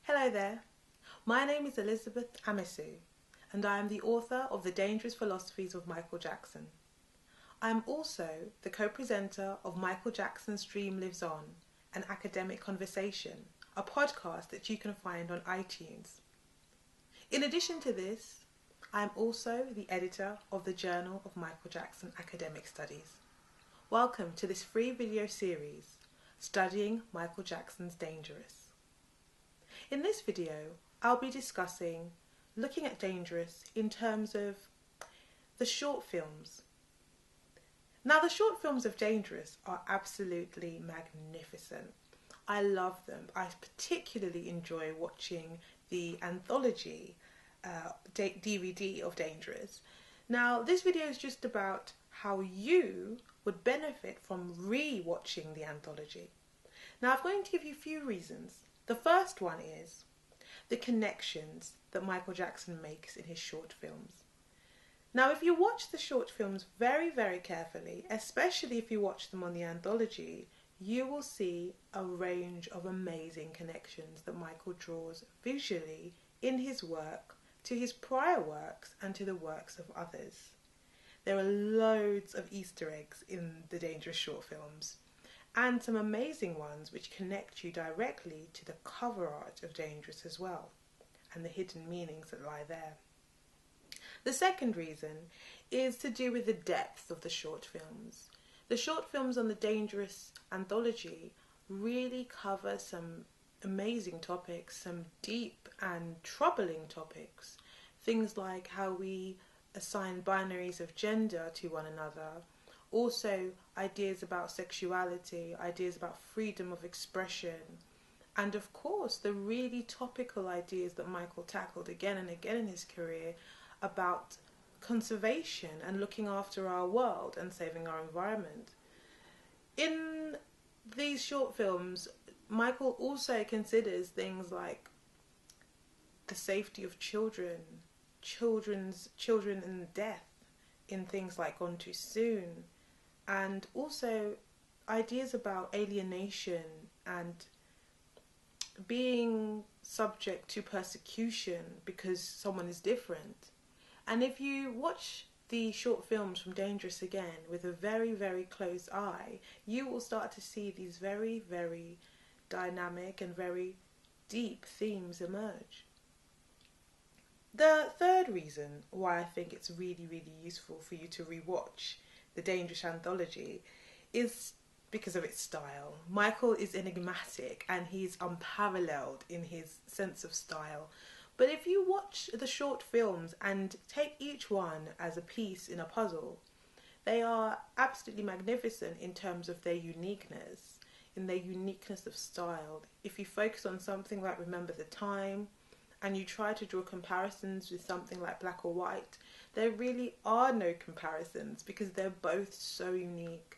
Hello there, my name is Elizabeth Amisu and I am the author of The Dangerous Philosophies of Michael Jackson. I am also the co-presenter of Michael Jackson's Dream Lives On, an academic conversation, a podcast that you can find on iTunes. In addition to this, I am also the editor of the Journal of Michael Jackson Academic Studies. Welcome to this free video series, Studying Michael Jackson's Dangerous. In this video, I'll be looking at Dangerous in terms of the short films. Now, the short films of Dangerous are absolutely magnificent. I love them. I particularly enjoy watching the anthology DVD of Dangerous. Now, this video is just about how you would benefit from re-watching the anthology. Now, I'm going to give you a few reasons. The first one is the connections that Michael Jackson makes in his short films. Now, if you watch the short films very, very carefully, especially if you watch them on the anthology, you will see a range of amazing connections that Michael draws visually in his work to his prior works and to the works of others. There are loads of Easter eggs in the Dangerous short films, and some amazing ones which connect you directly to the cover art of Dangerous as well, and the hidden meanings that lie there. The second reason is to do with the depth of the short films. The short films on the Dangerous anthology really cover some amazing topics, some deep and troubling topics. Things like how we assign binaries of gender to one another. Also, ideas about sexuality, ideas about freedom of expression, and of course the really topical ideas that Michael tackled again and again in his career about conservation and looking after our world and saving our environment. In these short films, Michael also considers things like the safety of children and death in things like Gone Too Soon, and also ideas about alienation and being subject to persecution because someone is different. And if you watch the short films from Dangerous again with a very, very close eye, you will start to see these very, very dynamic and very deep themes emerge. The third reason why I think it's really, really useful for you to rewatch the Dangerous anthology is because of its style. Michael is enigmatic and he's unparalleled in his sense of style. But if you watch the short films and take each one as a piece in a puzzle, they are absolutely magnificent in terms of their uniqueness, in their uniqueness of style. If you focus on something like Remember the Time, and you try to draw comparisons with something like Black or White, there really are no comparisons because they're both so unique.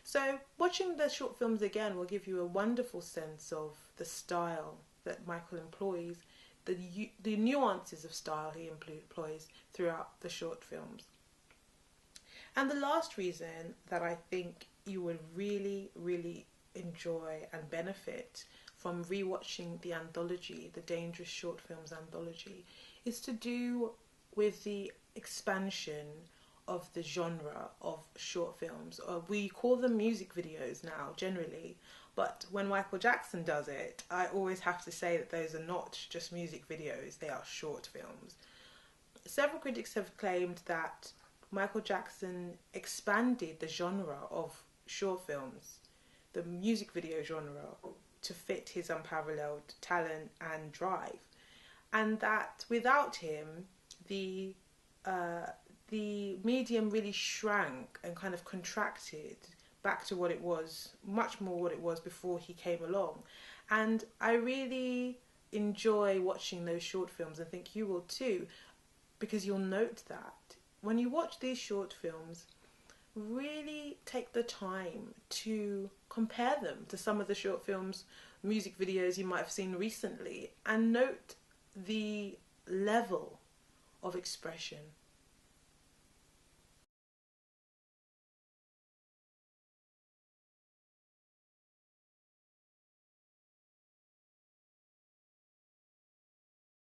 So watching the short films again will give you a wonderful sense of the style that Michael employs, the nuances of style he employs throughout the short films. And the last reason that I think you would really, really enjoy and benefit from rewatching the anthology, the Dangerous Short Films anthology, is to do with the expansion of the genre of short films. We call them music videos now, generally, but when Michael Jackson does it, I always have to say that those are not just music videos, they are short films. Several critics have claimed that Michael Jackson expanded the genre of short films, the music video genre, to fit his unparalleled talent and drive, and that without him the medium really shrank and kind of contracted back to what it was, much more what it was before he came along. And I really enjoy watching those short films, I think you will too, because you'll note that when you watch these short films, really take the time to compare them to some of the short films, music videos you might have seen recently, and note the level of expression,